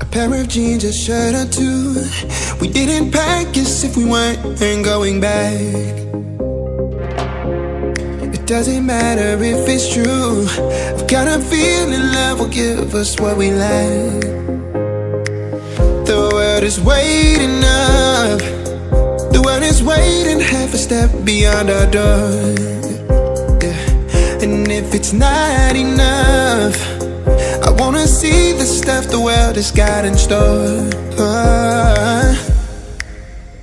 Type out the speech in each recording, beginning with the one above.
A pair of jeans, a shirt or two. We didn't pack as if we weren't going back. It doesn't matter if it's true. I've got a feeling love will give us what we lack. The world is waiting up. The world is waiting half a step beyond our door. Yeah. And if it's not enough, I wanna see the stuff the world has got in store.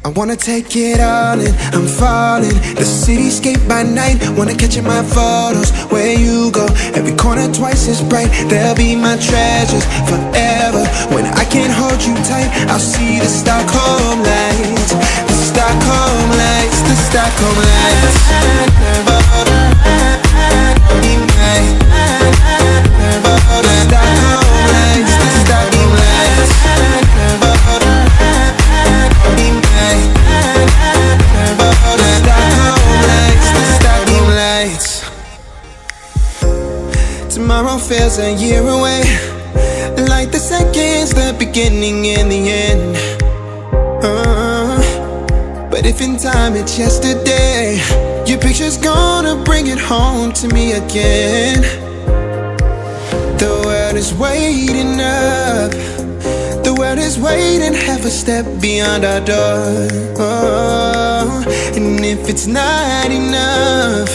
I wanna take it all in, I'm falling. The cityscape by night, wanna catch in my photos. Where you go, every corner twice as bright. They'll be my treasures forever. When I can't hold you tight, I'll see the Stockholm lights. The Stockholm lights, the Stockholm lights. Tomorrow feels a year away, like the seconds, the beginning and the end. But if in time it's yesterday, your picture's gonna bring it home to me again. The world is waiting up. The world is waiting half a step beyond our door. And if it's not enough,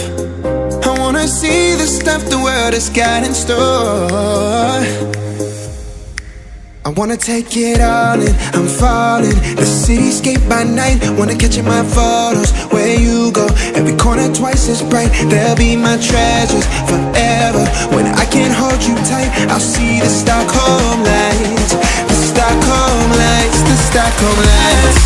I wanna see the stuff the world has got in store. I wanna take it all in, I'm falling. The cityscape by night, wanna catch in my photos. Where you go, every corner twice as bright. They'll be my treasures forever. When I can't hold you tight, I'll see the Stockholm lights. The Stockholm lights, the Stockholm lights.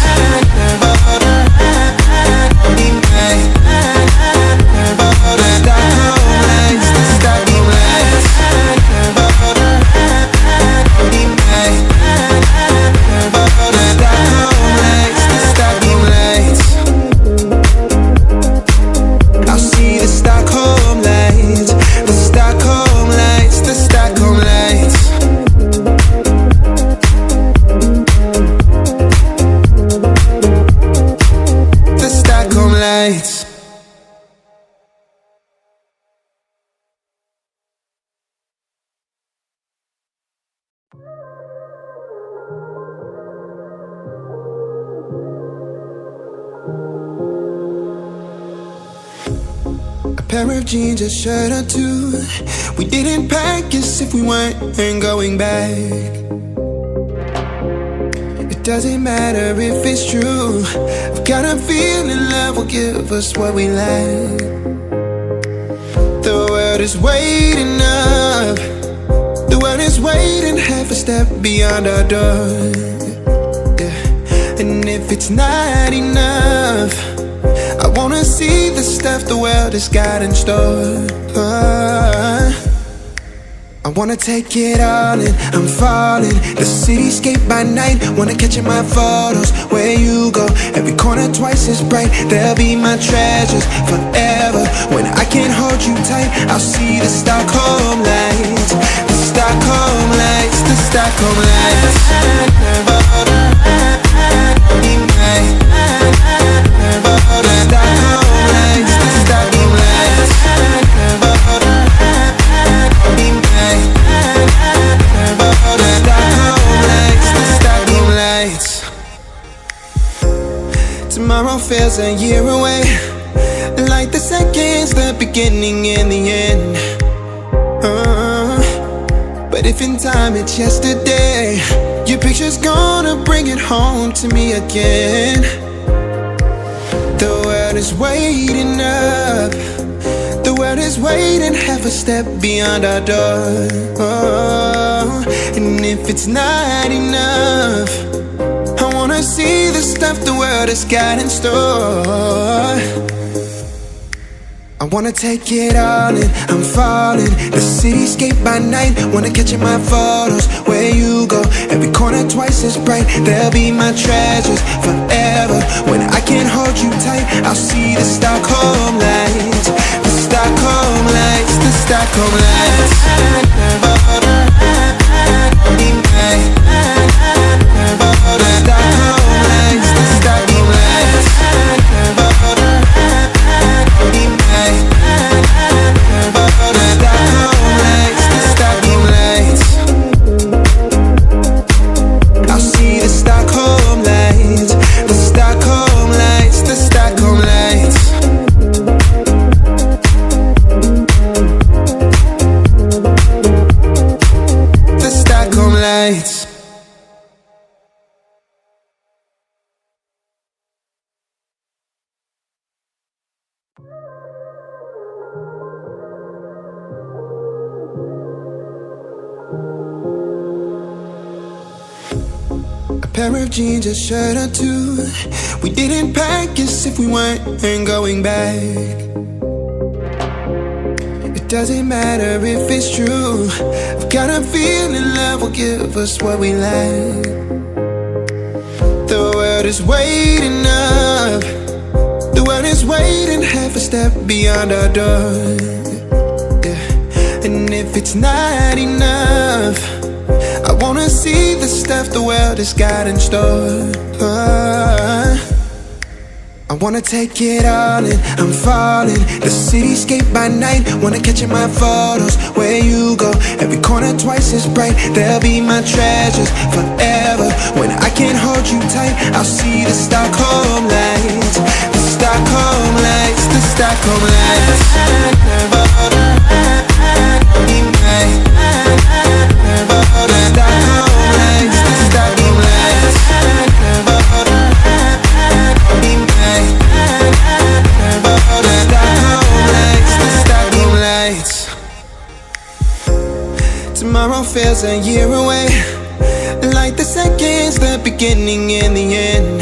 A pair of jeans, a shirt or two. We didn't pack as if we weren't going back. It doesn't matter if it's true. I've got a feeling love will give us what we lack. The world is waiting up. The world is waiting half a step beyond our door. Yeah. And if it's not enough, I wanna see the stuff the world has got in store. I wanna take it all in, I'm falling. The cityscape by night, wanna catch in my photos. Where you go, every corner twice as bright. They'll be my treasures forever. When I can't hold you tight, I'll see the Stockholm lights. The Stockholm lights, the Stockholm lights. Tomorrow feels a year away, like the seconds, the beginning and the end. But if in time it's yesterday, your picture's gonna bring it home to me again. The world is waiting up. The world is waiting half a step beyond our door. And if it's not enough, I wanna see the stuff the world has got in store. I wanna take it all in, I'm falling. The cityscape by night, wanna catch in my photos. Where you go, every corner twice as bright. They'll be my treasures forever. When I can't hold you tight, I'll see the Stockholm lights. The Stockholm lights, the Stockholm lights. pair of jeans, a shirt or two. We didn't pack as if we weren't going back. It doesn't matter if it's true. I've got a feeling love will give us what we lack. The world is waiting up. The world is waiting half a step beyond our door. Yeah. And if it's not enough, I wanna see the stuff the world has got in store. I wanna take it all in, I'm falling. The cityscape by night, wanna catch in my photos. Where you go, every corner twice as bright. They'll be my treasures forever. When I can't hold you tight, I'll see the Stockholm lights. The Stockholm lights, the Stockholm lights. Tomorrow feels a year away, like the seconds, the beginning and the end.